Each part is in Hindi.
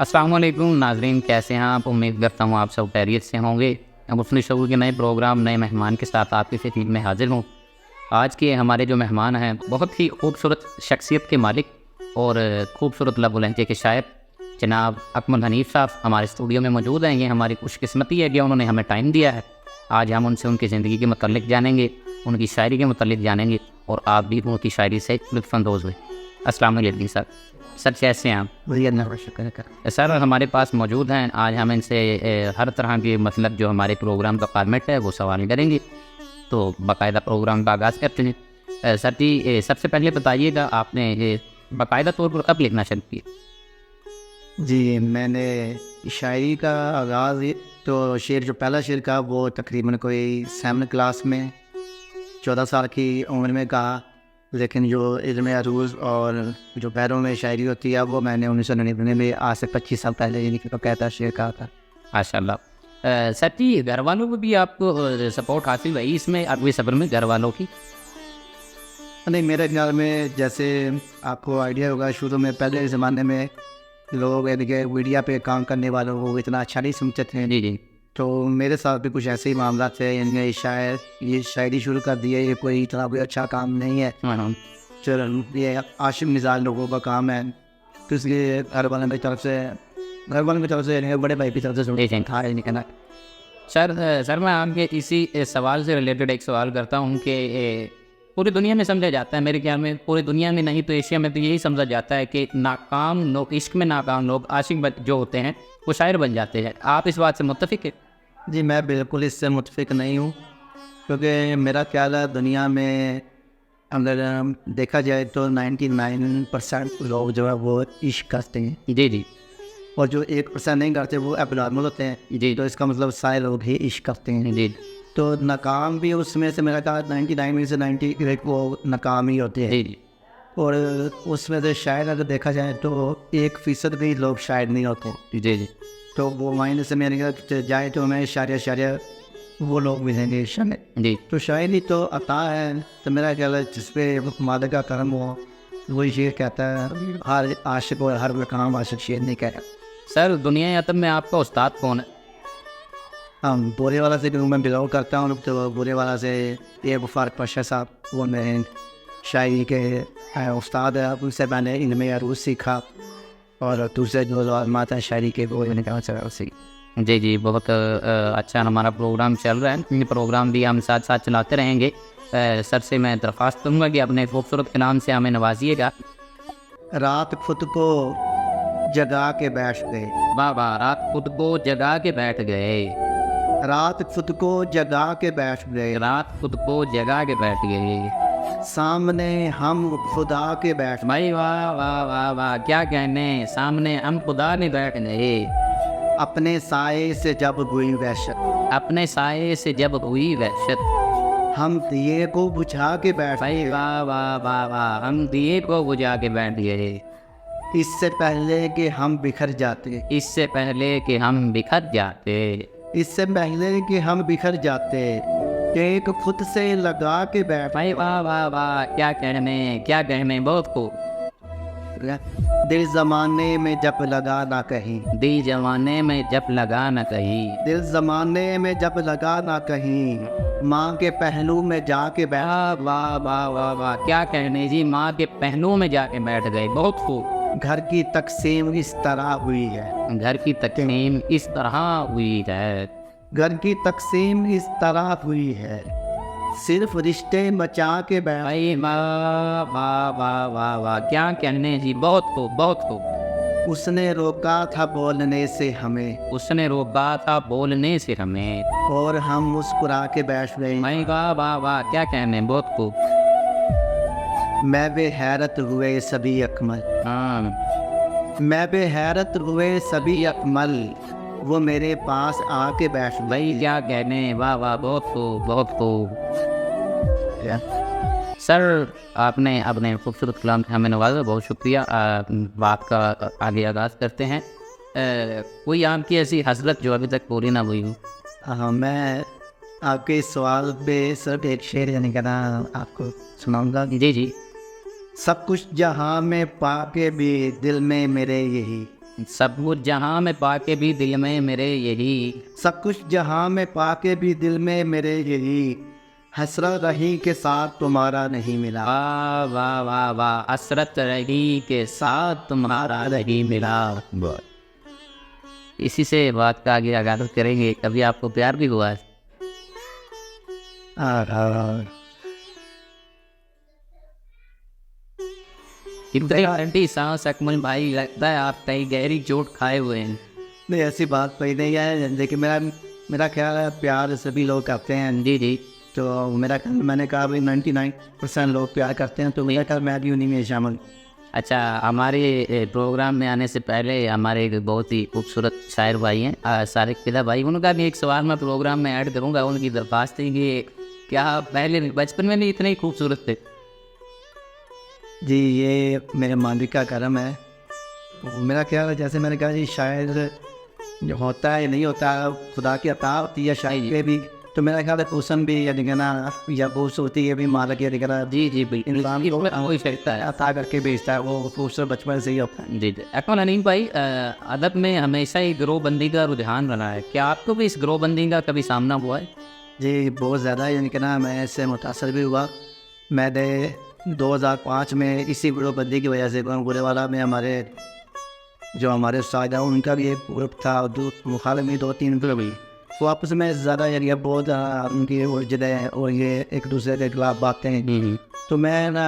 अस्सलाम वालेकुम नाज़रीन, कैसे हैं आप? उम्मीद करता हूँ आप सब खैरियत से होंगे। मुस्लिम शऊर के नए प्रोग्राम, नए मेहमान के साथ आपकी खिदमत में हाजिर हूँ। आज के हमारे जो मेहमान हैं, बहुत ही खूबसूरत शख्सियत के मालिक और खूबसूरत लब लहजे के शायर जनाब अकमल हनीफ़ साहब हमारे स्टूडियो में मौजूद हैं। ये हमारी खुशकिस्मती है कि उन्होंने हमें टाइम दिया है। आज हम उनसे उनकी ज़िंदगी के मतलब जानेंगे, उनकी शायरी के मतलब जानेंगे और आप भी उनकी शायरी से लुत्फ़अंदोज़ हुए। अस्सलाम वालेकुम सर। सर कैसे हैं आप? अल्लाह का शुक्र है। सर हमारे पास मौजूद हैं। आज हम इनसे हर तरह के मतलब जो हमारे प्रोग्राम का फॉर्मेट है वो सवाल करेंगे। तो बाकायदा प्रोग्राम का आगाज़ करते हैं। सर जी, सबसे पहले बताइएगा आपने बाकायदा तौर पर कब लिखना शुरू किया? जी, मैंने शायरी का आगाज़ तो शेर जो पहला शेर का वो तकरीबन कोई 7 क्लास में 14 साल की उम्र में कहा, लेकिन जो इल्म अरूज़ और जो पैरों में शायरी होती है वो मैंने 1999 में, आज से 25 साल पहले यानी कि कहता शेर कहा था। माशाल्लाह। सर जी, घर वालों को भी आपको सपोर्ट हासिल हुई इसमें अरबी सब्र में, घर वालों की? नहीं, मेरे ख्याल में जैसे आपको आइडिया होगा, शुरू में पहले ज़माने में लोग यानी कि मीडिया पे काम करने वालों को इतना अच्छा नहीं समझते थे। जी जी। तो मेरे साथ भी कुछ ऐसे ही मामला थे, यानी ये शायरी शुरू कर दी है, ये कोई इतना कोई अच्छा काम नहीं है। हाँ। चलो, ये आशिक मिजाज लोगों का काम है, तो इसलिए घर वालों की तरफ से यानी कि बड़े भाई की तरफ से जी जी। था नहीं कहना। सर मैं आपके इसी सवाल से रिलेटेड एक सवाल करता हूँ कि पूरी दुनिया में समझा जाता है, मेरे ख्याल में पूरी दुनिया में नहीं तो एशिया में तो यही समझा जाता है कि नाकाम लोग, इश्क में नाकाम लोग, आशिक जो होते हैं वो शायर बन जाते हैं। आप इस बात से मुत्तफिक है? जी, मैं बिल्कुल इससे मुत्फिक नहीं हूँ, क्योंकि मेरा ख्याल है दुनिया में अगर देखा जाए तो 99% लोग जो है वो इश्क करते हैं, जी जी। और जो 1% नहीं करते वो एबनॉर्मल होते हैं। जी तो इसका मतलब सारे लोग ही इश्क करते हैं। जी तो नाकाम भी उसमें से मेरा ख्याल 99 में से 98 वो नाकाम ही होते हैं। जी जी। और उसमें से शायद अगर देखा जाए तो 1% भी लोग शायर नहीं होते। जी जी। तो वो मायने से मेरे ख्याल जाए तो हमें शायर वो लोग मिलेंगे शायद। जी। तो शायरी तो अता है, तो मेरा ख्याल है जिस पे मालिक का करम हो वही शेर कहता है। हर आशिक और हर मकाम आशिक शेर नहीं कहता। सर दुनिया अदब में आपका उस्ताद कौन है? हम बोरे वाला से भी मैं बिलोंग करता हूँ, तो बोरे वाला से ये फारूक पाशा साहब, वो मेरे शायरी के उस्ताद है। उनसे मैंने इनमें अरूज सीखा, और दूसरे जो आजमात हैं शायरी के वो मैंने कहा चला सीख। जी जी, बहुत अच्छा हमारा प्रोग्राम चल रहा है। ये प्रोग्राम भी हम साथ साथ चलाते रहेंगे। सर से मैं दरख्वास्त करूँगा कि अपने खूबसूरत कलाम से हमें नवाजिएगा। रात खुद को जगा के बैठ गए, वाह वाह। रात खुद को जगा के बैठ गए, रात खुद को जगा के बैठ गए, रात खुद को जगा के बैठ गए। सामने हम खुदा के बैठ, भाई वाह वाह वाह वाह, क्या कहने, सामने हम खुदा ने बैठ गए। अपने साए से जब हुई वहशत, अपने साये से जब हुई वहशत, हम दिए को बुझा के बैठ, भाई वाह वाह वाह वाह, हम दिए को बुझा के बैठ गए। इससे पहले कि हम बिखर जाते, इससे पहले कि हम बिखर जाते, इससे पहले कि हम बिखर जाते, टेक खुद से लगा के बैठ, भाई वाह वाह वाह, क्या कहने, बहुत खूब। दिल जमाने में जब लगा ना कहीं, दिल जमाने में जब लगा न कहीं, दिल जमाने में जब लगा ना कहीं, माँ के पहलू में जाके बैठ, वाह वाह वाह वाह वाह, क्या कहने जी, माँ के पहलू में जाके बैठ गए, बहुत खूब। घर की तकसीम इस तरह हुई है, घर की तकसीम इस तरह हुई है, घर की तकसीम इस तरह हुई है, सिर्फ रिश्ते बचा के बैठ, भाई वाह वाह वाह वाह वाह, क्या कहने जी, बहुत खूब बहुत खूब। उसने रोका था बोलने से हमें, उसने रोका था बोलने से हमें, और हम मुस्कुरा के बैठ गए, भाई वाह वाह वाह, क्या कहने, बहुत खूब। मैं बेहैरत हुए सभी अकमल, हाँ मैं बेहैरत हुए सभी अकमल, वो मेरे पास आके बैठ गए। भाई, क्या कहने, वाह वाह, बहुत खूब बहुत खूब। सर आपने अपने खूबसूरत कलाम से हमें नवाजा, बहुत शुक्रिया। बात का आगे आगाज़ करते हैं। कोई आपकी ऐसी हसरत जो अभी तक पूरी ना हुई हो? हाँ, मैं आपके इस सवाल पे सिर्फ एक शेर यानी कहना आपको सुनाऊंगा। जी जी। सब कुछ जहाँ में पाके भी दिल में मेरे यही, सब कुछ जहाँ में पाके भी दिल में मेरे यही, सब कुछ जहाँ में पाके भी दिल में मेरे यही, हसरत रही के साथ तुम्हारा नहीं मिला। वाह वाह वाह वाह, हसरत रही के साथ तुम्हारा नहीं मिला। इसी से बात का आगे आगाज करेंगे। कभी आपको प्यार भी हुआ है? कितनी गारंटी सांस अकमल भाई, लगता है आप कहीं गहरी चोट खाए हुए हैं। नहीं, ऐसी बात कोई नहीं है। लेकिन मेरा ख्याल है प्यार सभी लोग करते हैं। जी जी। तो मेरा ख्याल, मैंने कहा भाई 99% लोग प्यार करते हैं, तो मेरा ख्याल मैं भी उन्हीं में शामिल। अच्छा, हमारे प्रोग्राम में आने से पहले हमारे एक बहुत ही खूबसूरत शायर भाई हैं सारिक फिदा भाई, उनका भी एक सवाल मैं प्रोग्राम में ऐड करूँगा। उनकी दरख्वास्त थी कि क्या आप पहले बचपन में भी इतने ही खूबसूरत थे? जी, ये मेरे मालिक का करम है। मेरा ख्याल है, जैसे मैंने कहा जी, शायद जो होता है नहीं होता है, खुदा की अता होती है शायद पे भी। तो मेरा ख्याल है हुसन भी या कहना या खूबसूरती है भी मालिक या कहना जी जी बिल्कुल, इंसान की वही सकता है अता करके भेजता है, वो खूबसूरत बचपन से ही होता है। जी जी। अकमल हनीफ भाई, अदब में हमेशा ही गिरोहबंदी का रुझान रहा है, क्या आपको भी इस गिरोहबंदी का कभी सामना हुआ है? जी, बहुत ज़्यादा, यानी कि ना मैं इससे मुतासर भी हुआ। मैंने 2005 में इसी ग्रुपबंदी की वजह से गुरेवाला में हमारे उस्ताद हैं, उनका भी एक ग्रुप था, मुखालिफ में 2-3 ग्रुप भी। वो आपस में ज़्यादा यानी बहुत उनकी उलझने और ये एक दूसरे के खिलाफ बातें। तो मैं ना,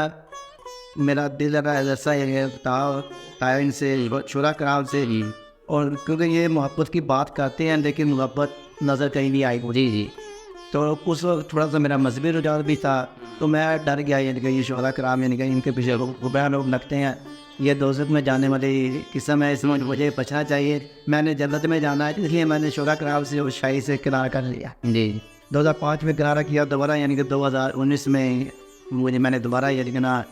मेरा दिल लगा ऐसा ये था इनसे शुरा कराम से, और क्योंकि ये मोहब्बत की बात करते हैं लेकिन मोहब्बत नज़र कहीं नहीं आई मुझे। जी जी। तो उस वक्त थोड़ा सा मेरा मजहबी रुझान भी था, तो मैं डर गया, यानी कि ये शुरा कराम यानी कि इनके पीछे रुबैया लोग लगते हैं, ये दोज़ख में जाने वाली किस्म है, इसमें मुझे बचना चाहिए, मैंने जन्नत में जाना है, इसलिए मैंने शुरा कराम से उस शाही से किनारा कर लिया। जी। 2005 में किनारा किया दोबारा, यानी कि 2019 में मैंने दोबारा यानी कि ना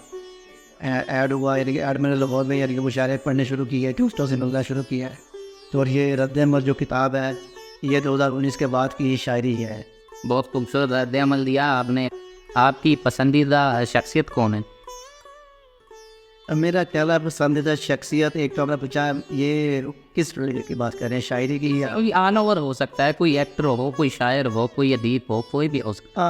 ऐड हुआ, यानी कि ऐड मैंने लाहौर में यानी कि मुशायरे पढ़ने शुरू किए, दोस्तों से मिलना शुरू किया है। तो और ये रद्द-ए-अमल जो किताब है, ये 2019 के बाद की शायरी है। बहुत खूबसूरत रद्द-ए-अमल दिया आपने। आपकी पसंदीदा शख्सियत कौन है? मेरा ख्याल है पसंदीदा शख्सियत, एक तो आपने पूछा ये किस रिलेटेड की बात कर रहे हैं, शायरी की या कोई ऑल ओवर हो सकता है, कोई एक्टर हो, कोई शायर हो, कोई अदीब हो, कोई भी हो सकता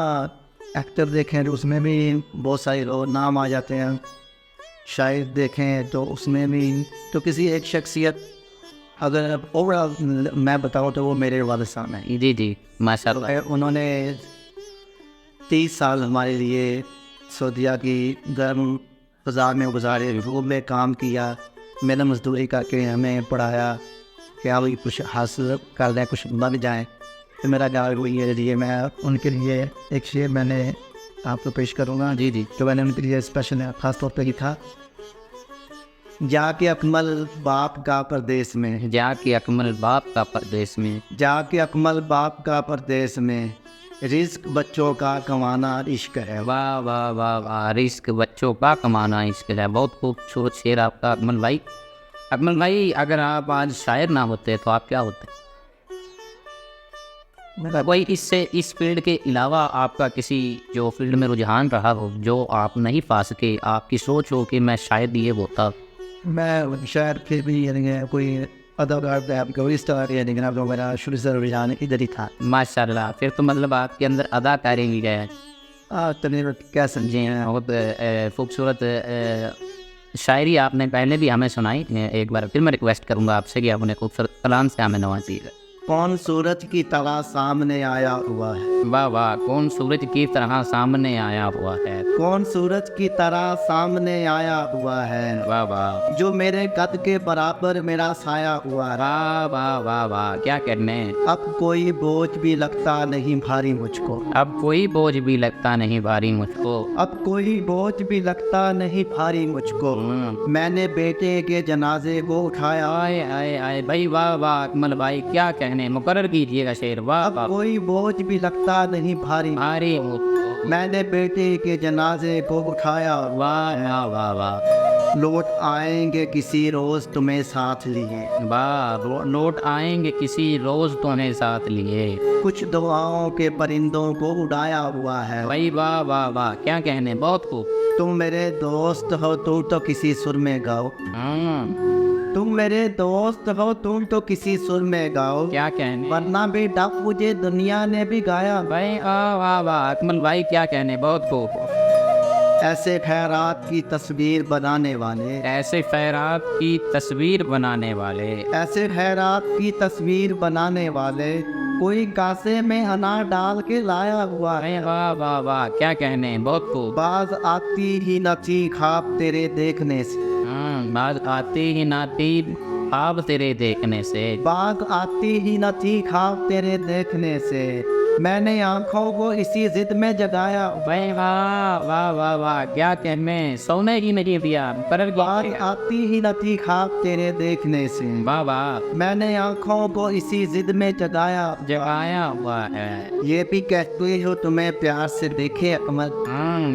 एक्टर देखें तो उसमें भी बहुत सारे लोग नाम आ जाते हैं, शायर देखें तो उसमें भी, तो किसी एक शख्सियत अगर ओवरऑल मैं बताऊँ तो वो मेरे वालिद साहब हैं। है। जी जी, माशाल्लाह। उन्होंने 30 साल हमारे लिए सऊदीया की गर्म फ़ज़ा में गुजारे, रूम में काम किया, मेहनत मजदूरी करके हमें पढ़ाया, क्या वही कुछ हासिल कर लें, कुछ बन जाएँ। तो मेरा ख्याल वही है जी, मैं उनके लिए एक शेर मैंने आपको पेश करूँगा। जी जी। तो मैंने उनके लिए स्पेशल ख़ास तौर पर लिखा, जाके अकमल बाप का परदेस में, जाके अकमल बाप का परदेस में, जाके अकमल बाप का परदेस में, रिस्क बच्चों का कमाना इश्क है। वाह वाह वाह वाह, रिस्क बच्चों का कमाना इश्क है। बहुत खूबसूरत शेर आपका अकमल भाई। अकमल भाई, अगर आप आज शायर ना होते तो आप क्या होते? कोई इससे इस फील्ड के अलावा आपका किसी जो फील्ड में रुझान रहा हो, जो आप नहीं पा सके, आपकी सोच हो कि मैं शायद ये होता? मैं शायद फिर भी यानी कि कोई अदाकार स्टार यानी कि तो मेरा शुरू से रुझान इधर ही था। माशाल्लाह, फिर तो मतलब आपके अंदर अदाकारी भी है। तब क्या समझे हैं। बहुत खूबसूरत शायरी आपने पहले भी हमें सुनाई। एक बार फिर मैं रिक्वेस्ट करूँगा आपसे कि आप उन्हें खूबसूरत कलाम से हमें नवाजिएगा। कौन सूरज की तरह सामने आया हुआ है, वाह वाह, कौन सूरज की तरह सामने आया हुआ है, कौन सूरज की तरह सामने आया हुआ है, वाह वाह, जो मेरे कद के बराबर मेरा साया हुआ है। वाह वाह वाह वाह, क्या कहने। अब कोई बोझ भी लगता नहीं भारी मुझको, अब कोई बोझ भी लगता नहीं भारी मुझको, अब कोई बोझ भी लगता नहीं भारी मुझको, मैंने बेटे के जनाजे को उठाया। आए आए आए भाई, वाह वाह अकमल भाई, क्या कहने, मुकर्रर कीजिएगा शेर। वाह अब वाह, कोई बोझ भी लगता नहीं भारी, भारी मुझको, मैंने बेटे के जनाजे को उठाया। वाह वाह वाह वाह, लौट आएंगे किसी रोज तुम्हें साथ लिए, वाह लौट आएंगे किसी रोज तुम्हें साथ लिए, कुछ दुआओं के परिंदों को उड़ाया हुआ है। भाई वाह वाह वाह, क्या कहने, बहुत खूब। तुम मेरे दोस्त हो तो किसी सुर में गाओ, तुम मेरे दोस्त हो, तुम तो किसी सुर में गाओ, क्या कहने वरना भी डब मुझे दुनिया ने भी गाया। भाई, वाह वाह वाह अकमल भाई, क्या कहने, बहुत खूब। ऐसे खैरात की तस्वीर बनाने वाले, ऐसे खैरात की तस्वीर बनाने वाले, ऐसे खैरात की तस्वीर बनाने वाले, कोई कासे में अनार डाल के लाया हुआ है। भाई वाह वाह वाह, क्या कहने, बहुत खूब। बाज आती ही न थी ख्वाब तेरे देखने से, बात आती ही ना थी ख्वाब तेरे देखने से, बाग आती ही न थी ख्वाब तेरे देखने से, मैंने आंखों को इसी जिद में जगाया। भाई वाह वाह वाह वाह, क्या कहने, सोने ही नहीं दिया पर बाग आती ही न थी ख्वाब तेरे देखने से, वाह वाह, मैंने आंखों को इसी जिद में जगाया। जगाया हुआ है। ये भी कहते हो तुम्हें प्यार से देखे अकमल,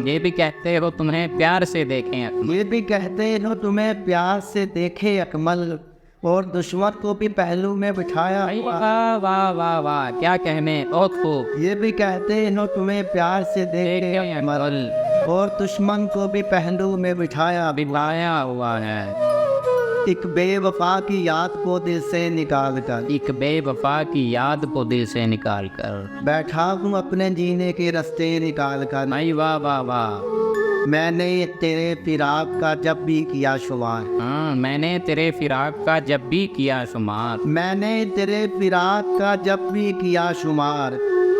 ये भी कहते हो तुम्हें प्यार से देखें अकमल। ये भी कहते हो तुम्हें प्यार से देखे अकमल, और दुश्मन को भी पहलू में बिठाया। भाई वाह वाह वाह वाह, क्या कहने, बहुत खूब। ये भी कहते हो तुम्हें प्यार से देखे अकमल, और दुश्मन को भी पहलू में बिठाया। बिठाया हुआ है। एक बेवफा की याद को दिल से निकाल कर, एक बेवफा की याद को दिल से निकाल कर, बैठा हूँ अपने जीने के रास्ते निकाल कर। भाई वाह वाह वाह, मैंने तेरे फिराक का जब भी किया शुमार, मैंने तेरे फिराक का जब भी किया शुमार, मैंने तेरे फिराक का जब भी किया शुमार,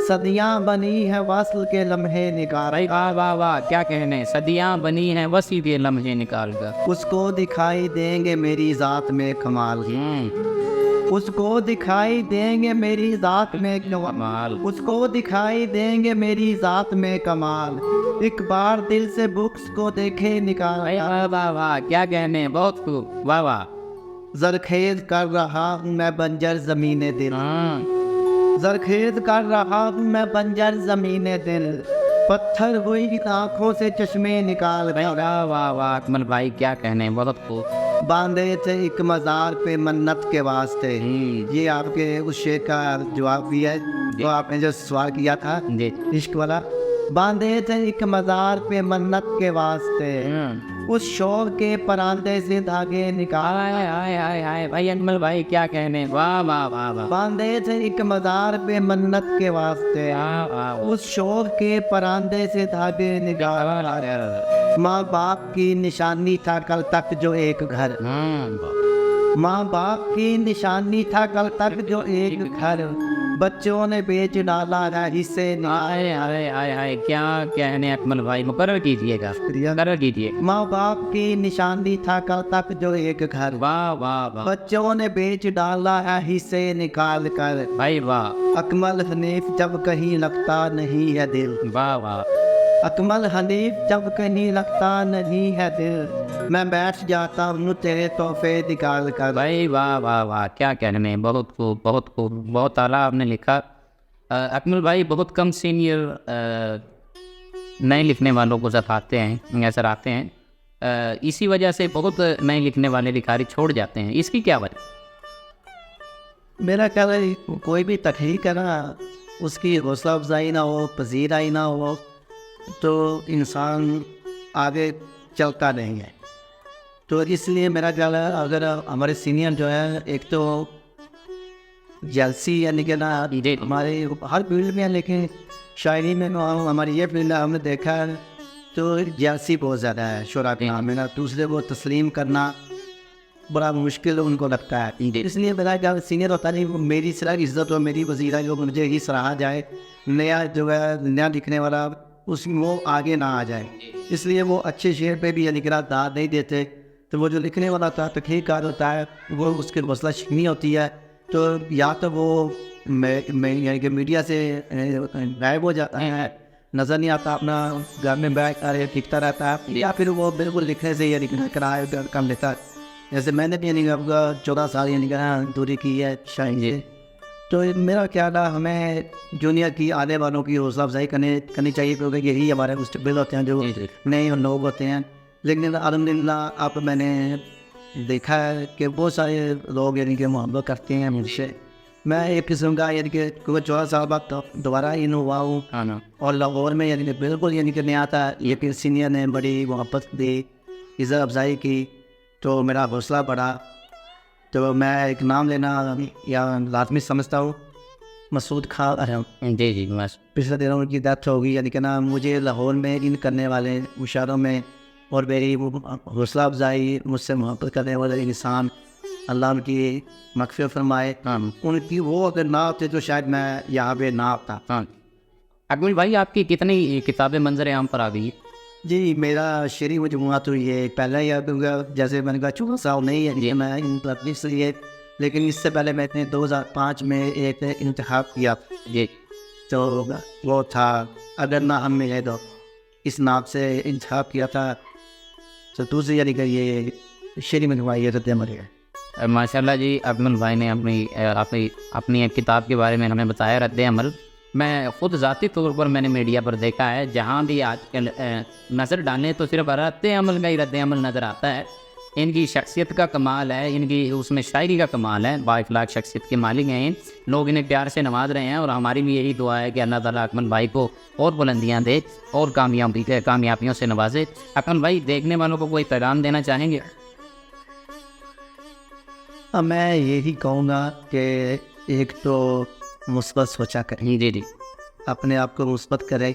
सदियां बनी है वस्ल के लम्हे निकाल। भाई वाह वाह वाह, क्या कहने, सदियां बनी हैं वसी के लम्हे निकाल कर। उसको दिखाई देंगे मेरी ज़ात में कमाल, उसको दिखाई देंगे मेरी ज़ात में कमाल, उसको दिखाई देंगे मेरी ज़ात में कमाल, एक बार दिल से बुक्स को देखे निकाल। भाई वाह वाह वाह, क्या कहने, बहुत खूब, वाह वाह। जरखेज कर रहा हूँ मैं बंजर ज़मीने दिल, जरखेज कर रहा हूँ मैं बंजर ज़मीने दिल, पत्थर हुई आँखों से चश्मे निकाल। भाई वाह वाह वाह अकमल भाई, क्या कहने, बहुत खूब। बांधे थे एक मज़ार पे मन्नत के वास्ते, ये आपके उस शेर का जवाब भी है जो आपने जो सवाल किया था जी, इश्क वाला। बांधे थे एक मज़ार पे मन्नत के वास्ते, उस शोर के परांदे से धागे निकाल। आय आय आय आय, भाई अकमल भाई, क्या कहने, वाह वाह वाह वाह। बांधे थे एक मज़ार पे मन्नत के वास्ते, वाह वाह, उस शोर के परांदे से धागे निकाल। माँ बाप की निशानी था कल तक जो एक घर, माँ बाप की निशानी था कल तक जो एक घर, बच्चों ने बेच डाला है हिस्से। आय आय आय आय, क्या कहने अकमल भाई, मुकर्रर कीजिएगा, मुकर्रर कीजिए। माँ बाप की निशानी था कल तक जो एक घर, वाह वाह वाह, बच्चों ने बेच डाला है हिस्से निकाल कर। भाई वाह, अकमल हनीफ जब कहीं लगता नहीं है दिल, वाह वाह, अकमल हनीफ जब कहीं लगता नहीं है दिल, मैं बैठ जाता हूँ तेरे तोहफे निकाल कर। भाई वाह वाह वाह, क्या कहने, बहुत खूब, बहुत खूब, बहुत आला आपने लिखा। अकमल भाई बहुत कम सीनियर नए लिखने वालों को सताते हैं, ऐसा आते हैं, इसी वजह से बहुत नए लिखने वाले लिखारी छोड़ जाते हैं, इसकी क्या वजह? मेरा ख्याल है कोई भी तकलीफ है ना, उसकी हौसला अफजाई ना हो, पजीराई ना हो, तो इंसान आगे चलता नहीं है। तो इसलिए मेरा ख्याल है अगर हमारे सीनियर जो है, एक तो जेलसी यानी कि ना हमारे हर फील्ड में है, लेकिन शायरी में हमारी ये फील्ड हमने देखा है तो जेलसी बहुत ज़्यादा है शुरा के नाम में ना, दूसरे को तस्लीम करना बड़ा मुश्किल उनको लगता है। इसलिए मेरा ख्याल सीनियर होता नहीं, वो मेरी सिर्फ इज्जत हो, मेरी वजीरा जो मुझे ही सराहा जाए, नया जो है नया लिखने वाला उसमें वो आगे ना आ जाए, इसलिए वो अच्छे शेर पे भी यानी कि दाद नहीं देते। तो वो जो लिखने वाला था तकलीकार होता है, वो उसकी हौसला शिकनी होती है, तो या तो वो यानी कि मीडिया से गायब हो जाता है, नज़र नहीं आता, अपना घर में बैठ कर लिखता रहता है, या फिर वो बिल्कुल लिखने से यानी कि किराए कर लेता है। जैसे मैंने भी यानी कि आपका 14 साल यानी कि दूरी की है शायरी से। तो मेरा ख्याल है हमें जूनियर की आने वालों की हौसला अफजाई करनी चाहिए, क्योंकि यही हमारे मुस्तकबिल होते हैं जो नए लोग होते हैं। लेकिन अल्हम्दुलिल्लाह अब मैंने देखा है कि बहुत सारे लोग यानी कि मोहब्बत करते हैं मुझसे। मैं एक किस्म का यानी कि 14 साल बाद तो दोबारा इन हुआ हूँ, और लाहौर में यानी कि बिल्कुल यानी कि नया था, लेकिन सीनियर ने बड़ी मोहब्बत दी, इज़्ज़त अफजाई की, तो मेरा हौसला बढ़ा। तो मैं एक नाम लेना या लाजमी समझता हूँ, मसूद खां अरहम। जी जी बस। पिछले दिनों उनकी डेथ हो गई, यानी कि ना मुझे लाहौर में इन करने वाले मुशारों में और मेरी हौसला अफजाई, मुझसे मोहब्बत करने वाले इंसान, अल्लाह उनकी मग़फ़िरत फरमाए। हाँ उनकी वो अगर ना होते तो शायद मैं यहाँ पे ना आता। हाँ। अकमल भाई आपकी कितनी किताबें मंजर आम पर आ गई? जी, मेरा शेरी मजमूआ तो ये पहला ही दूँगा, जैसे मैंने कहा 14 साल नहीं है जी। कि मैं इन तकलीफ से ये, लेकिन इससे पहले मैंने 2005 में एक इंतखाब किया, जी तो वो था अगर ना हम मिले तो, इस नाम से इंतखाब किया था। तो दूसरी यानी कि ये शेरी मजमूआ ये रद्द अमल है। माशाल्लाह जी, अकमल भाई ने अपनी एक किताब के बारे में हमें बताया, रद्द अमल। मैं ख़ुद ज़ाती तौर पर मैंने मीडिया पर देखा है, जहाँ भी आजकल नज़र डालें तो सिर्फ रद्द अमल का ही रद्द अमल नज़र आता है। इनकी शख्सियत का कमाल है, इनकी उसमें शायरी का कमाल है, बाइखलाक शख्सियत के मालिक हैं। लोग इन्हें प्यार से नवाज रहे हैं और हमारी भी यही दुआ है कि अल्लाह ताला अकमल भाई को और बुलंदियाँ दे और कामयाबियों से नवाजे। अकमल भाई, देखने वालों को कोई पैगाम देना चाहेंगे? मैं यही कहूँगा कि एक तो मुस्बत सोचा करें, जी जी अपने आप को मुस्बत करें,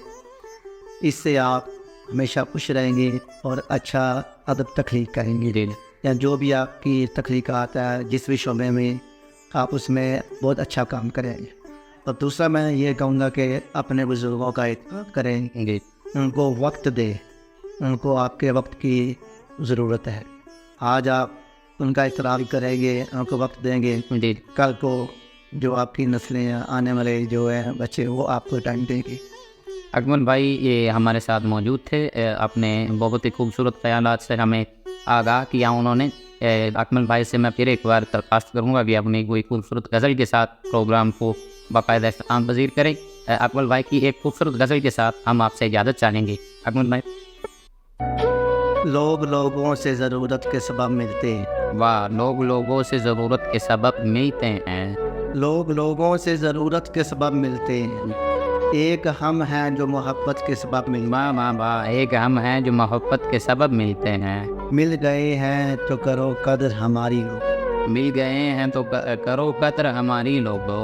इससे आप हमेशा खुश रहेंगे और अच्छा अदब तख्लीक करेंगे। जी या जो भी आपकी तख्लीकात है, जिस भी शोबे में आप उसमें बहुत अच्छा काम करेंगे। और दूसरा मैं ये कहूँगा कि अपने बुज़ुर्गों का एहतराम करें, जी उनको वक्त दें, उनको आपके वक्त की ज़रूरत है। आज आप उनका एहतराम करेंगे, उनको वक्त देंगे, जी। कल को जो आपकी नस्लें आने वाले जो है बच्चे, वो आपको टाइम देंगे। अकमल भाई ये हमारे साथ मौजूद थे, अपने बहुत ही खूबसूरत ख्यालात से हमें आगाह किया उन्होंने। अकमल भाई से मैं फिर एक बार दरख्वास्त करूँगा कि अपनी कोई खूबसूरत गज़ल के साथ प्रोग्राम को बाकायदा इख्तिताम पज़ीर करें। अकमल भाई की एक खूबसूरत गज़ल के साथ हम आपसे इजाज़त चाहेंगे। अकमल भाई। लोग लोगों से ज़रूरत के सबब मिलते हैं। वाह, लोग लोगों से ज़रूरत के सबब मिलते हैं। लोग लोगों से ज़रूरत के सबब मिलते हैं, एक हम हैं जो मोहब्बत के सबब मिलते वाह वाह वाह, एक हम हैं जो मोहब्बत के सबब मिलते हैं। मिल गए हैं तो करो कदर हमारी हो, मिल गए हैं तो करो कदर हमारी लोगों।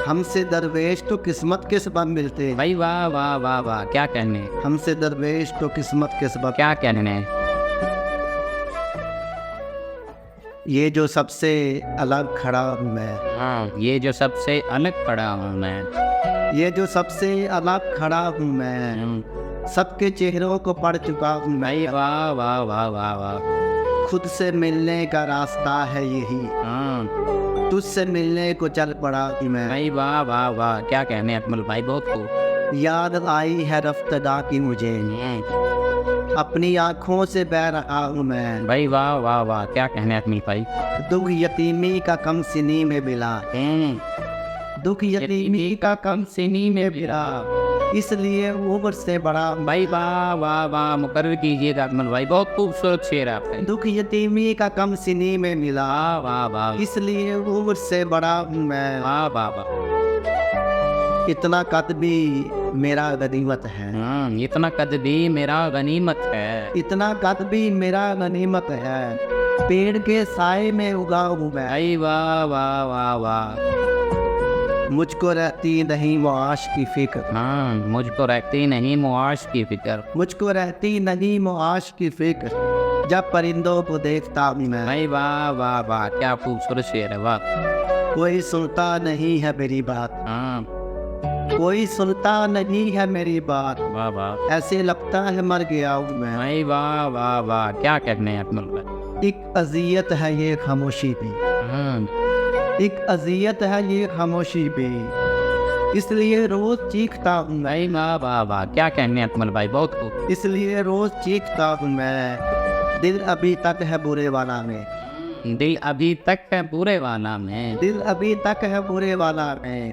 हमसे दरवेश तो किस्मत के सबब मिलते हैं। भाई वाह वाह वाह वाह, क्या कहने, हमसे दरवेश तो किस्मत के सबब। क्या कहने। ये जो सबसे अलग खड़ा हूँ मैं, हाँ, ये जो सबसे अलग खड़ा हूँ मैं, ये जो सबसे अलग खड़ा हूँ मैं, सबके चेहरों को पढ़ चुका हूँ मैं। भाई वाह वाह वाह वाह वाह, खुद से मिलने का रास्ता है यही, हाँ तुझसे मिलने को चल पड़ा हूँ मैं। भाई वाह वाह वाह, क्या कहने अकमल भाई, बहुत खूब। याद आई है रफ्तदा की मुझे, अपनी आँखों से बह रहा हूँ मैं। भाई वाह वाह वाह, क्या कहने अकमल भाई। दुख यतीमी का कम सिनी में मिला, दुख यतीमी का कम सिनी में मिला, इसलिए उम्र से बड़ा। भाई वाह वाह वाह, मुकर्रर कीजिएगा अकमल भाई, बहुत खूबसूरत शेर है आपका। दुख यतीमी का कम सिनी में मिला, वाह वाह, इसलिए उम्र से बड़ा हूँ मैं। वाह वाह वाह, इतना कद भी मेरा गनीमत है, इतना कद भी मेरा गनीमत है। इतना कद भी मेरा गनीमत है, पेड़ के साए में उगा हूँ मैं। भाई वाह वाह वाह वाह, मुझको रहती नहीं मुआश की फिक्र, हाँ, मुझको रहती नहीं मुआश की फिक्र। मुझको रहती नहीं मुआश की फिक्र, जब परिंदों को देखता हूँ मैं। भाई वाह वाह वाह, क्या खूबसूरत शेर है, वाह। कोई सुनता नहीं है मेरी बात, हाँ, कोई सुनता नहीं है मेरी बात, वाह वाह, ऐसे लगता है मर गया हूँ मैं। भाई वाह वाह वाह, क्या कहने हैं अकमल भाई। एक अजियत है ये खामोशी भी, एक अजियत है ये खामोशी भी, इसलिए रोज चीखता हूँ। भाई वाह वाह वाह, क्या कहने हैं अकमल भाई, बहुत खूब। इसलिए रोज चीखता हूँ मैं, दिल अभी तक है बुरे वाला में, दिल अभी तक है बुरे वाला में, दिल अभी तक है बुरे वाला में,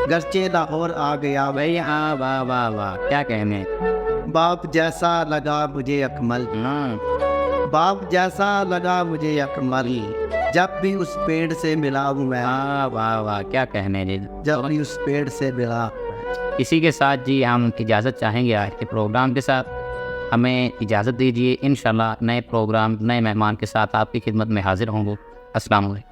गर्चे लाहौर आ गया। भाई हाँ, वाह वाह वाह, क्या कहने। बाप जैसा लगा मुझे अकमल, बाप जैसा लगा मुझे अकमल, जब भी उस पेड़ से मिला हूँ मैं। वाह वाह वाह, क्या कहने जी। जब भी उस पेड़ से मिला। इसी के साथ जी हम इजाज़त चाहेंगे आज के प्रोग्राम के साथ। हमें इजाज़त दीजिए, इंशाल्लाह नए प्रोग्राम नए मेहमान के साथ आपकी खिदमत में हाजिर होंगे। अस्सलाम वालेकुम।